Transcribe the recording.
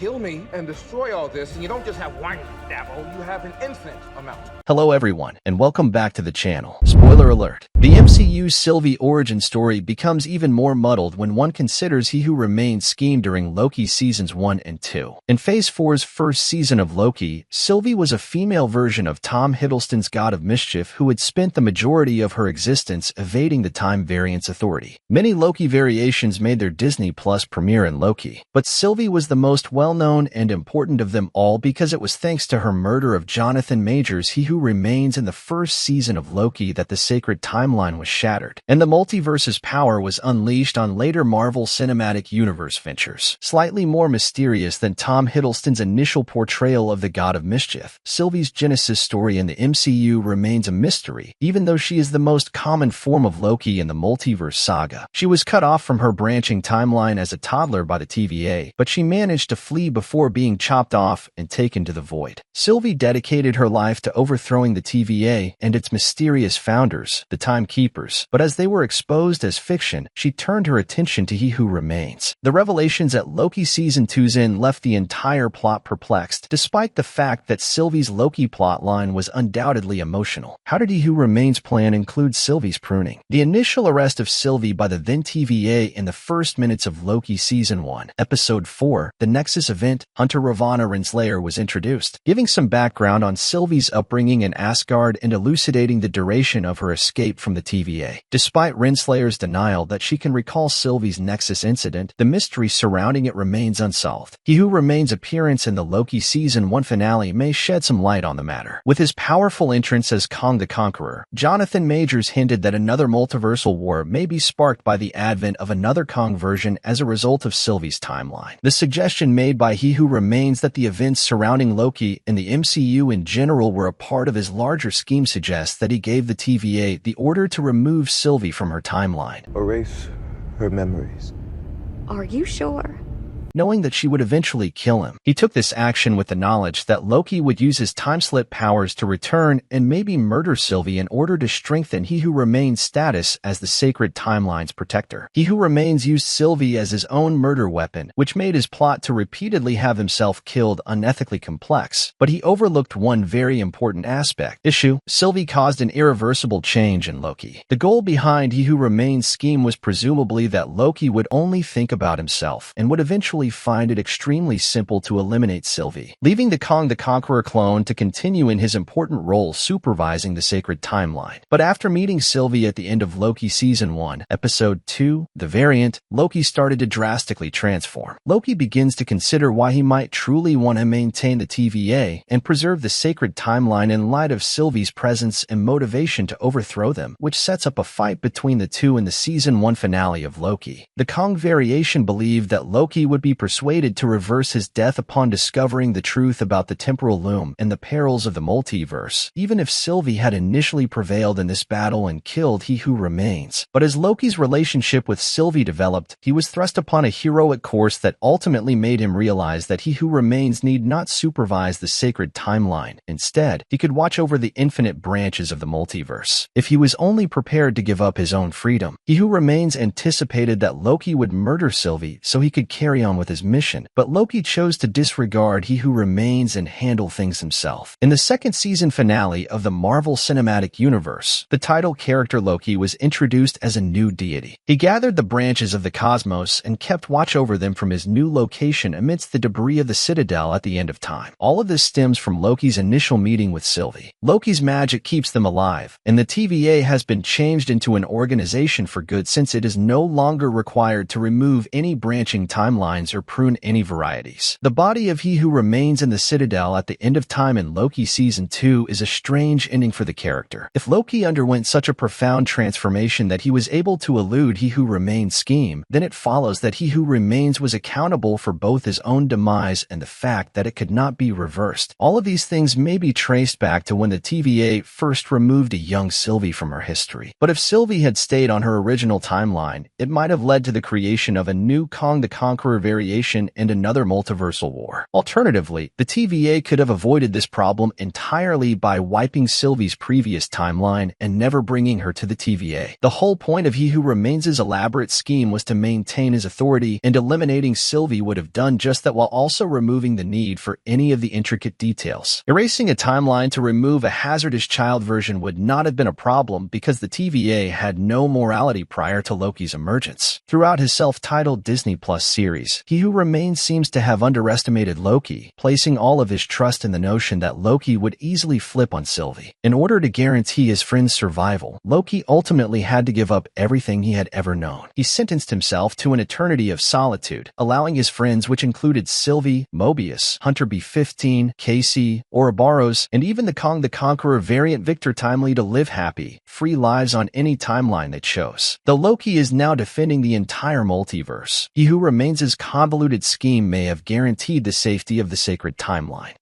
kill me and destroy all this, and you don't just have one devil, you have an infinite amount. Hello everyone, and welcome back to the channel. Spoiler alert. The MCU's Sylvie origin story becomes even more muddled when one considers He Who Remains scheme during Loki seasons 1 and 2. In Phase 4's first season of Loki, Sylvie was a female version of Tom Hiddleston's God of Mischief who had spent the majority of her existence evading the Time Variance Authority. Many Loki variations made their Disney Plus premiere in Loki, but Sylvie was the most well-known and important of them all because it was thanks to her murder of Jonathan Majors, He Who Remains, in the first season of Loki that the sacred timeline was shattered, and the multiverse's power was unleashed on later Marvel Cinematic Universe ventures. Slightly more mysterious than Tom Hiddleston's initial portrayal of the God of Mischief, Sylvie's genesis story in the MCU remains a mystery, even though she is the most common form of Loki in the multiverse saga. She was cut off from her branching timeline as a toddler by the TVA, but she managed to flee before being chopped off and taken to the void. Sylvie dedicated her life to overthrowing the TVA and its mysterious founders, the Timekeepers, but as they were exposed as fiction, she turned her attention to He Who Remains. The revelations at Loki Season 2's end left the entire plot perplexed, despite the fact that Sylvie's Loki plotline was undoubtedly emotional. How did He Who Remains plan include Sylvie's pruning? The initial arrest of Sylvie by the then TVA in the first minutes of Loki Season 1, Episode 4, the Nexus event, Hunter Ravana Renslayer, was introduced, giving some background on Sylvie's upbringing in Asgard and elucidating the duration of her escape from the TVA. Despite Renslayer's denial that she can recall Sylvie's Nexus incident, the mystery surrounding it remains unsolved. He Who Remains' appearance in the Loki Season 1 finale may shed some light on the matter. With his powerful entrance as Kang the Conqueror, Jonathan Majors hinted that another multiversal war may be sparked by the advent of another Kang version as a result of Sylvie's timeline. The suggestion made by He Who Remains that the events surrounding Loki and the MCU in general were a part of his larger scheme suggests that he gave the TVA the order to remove Sylvie from her timeline. Erase her memories. Are you sure? Knowing that she would eventually kill him, he took this action with the knowledge that Loki would use his time-slip powers to return and maybe murder Sylvie in order to strengthen He Who Remains' status as the sacred timeline's protector. He Who Remains used Sylvie as his own murder weapon, which made his plot to repeatedly have himself killed unethically complex. But he overlooked one very important aspect. Sylvie caused an irreversible change in Loki. The goal behind He Who Remains' scheme was presumably that Loki would only think about himself and would eventually find it extremely simple to eliminate Sylvie, leaving the Kang the Conqueror clone to continue in his important role supervising the sacred timeline. But after meeting Sylvie at the end of Loki Season 1, Episode 2, The Variant, Loki started to drastically transform. Loki begins to consider why he might truly want to maintain the TVA and preserve the sacred timeline in light of Sylvie's presence and motivation to overthrow them, which sets up a fight between the two in the Season 1 finale of Loki. The Kang variation believed that Loki would be persuaded to reverse his death upon discovering the truth about the temporal loom and the perils of the multiverse, even if Sylvie had initially prevailed in this battle and killed He Who Remains. But as Loki's relationship with Sylvie developed, he was thrust upon a heroic course that ultimately made him realize that He Who Remains need not supervise the sacred timeline. Instead, he could watch over the infinite branches of the multiverse. If he was only prepared to give up his own freedom, He Who Remains anticipated that Loki would murder Sylvie so he could carry on with his mission, but Loki chose to disregard He Who Remains and handle things himself. In the second season finale of the Marvel Cinematic Universe, the title character Loki was introduced as a new deity. He gathered the branches of the cosmos and kept watch over them from his new location amidst the debris of the Citadel at the end of time. All of this stems from Loki's initial meeting with Sylvie. Loki's magic keeps them alive, and the TVA has been changed into an organization for good since it is no longer required to remove any branching timelines or prune any varieties. The body of He Who Remains in the Citadel at the end of time in Loki Season 2 is a strange ending for the character. If Loki underwent such a profound transformation that he was able to elude He Who Remains' scheme, then it follows that He Who Remains was accountable for both his own demise and the fact that it could not be reversed. All of these things may be traced back to when the TVA first removed a young Sylvie from her history. But if Sylvie had stayed on her original timeline, it might have led to the creation of a new Kang the Conqueror variant variation and another multiversal war. Alternatively, the TVA could have avoided this problem entirely by wiping Sylvie's previous timeline and never bringing her to the TVA. The whole point of He Who Remains' elaborate scheme was to maintain his authority, and eliminating Sylvie would have done just that while also removing the need for any of the intricate details. Erasing a timeline to remove a hazardous child version would not have been a problem because the TVA had no morality prior to Loki's emergence. Throughout his self-titled Disney Plus series, He Who Remains seems to have underestimated Loki, placing all of his trust in the notion that Loki would easily flip on Sylvie. In order to guarantee his friend's survival, Loki ultimately had to give up everything he had ever known. He sentenced himself to an eternity of solitude, allowing his friends, which included Sylvie, Mobius, Hunter B-15, Casey, Ouroboros, and even the Kang the Conqueror variant Victor Timely, to live happy, free lives on any timeline they chose. Though Loki is now defending the entire multiverse, He Who Remains' convoluted scheme may have guaranteed the safety of the sacred timeline.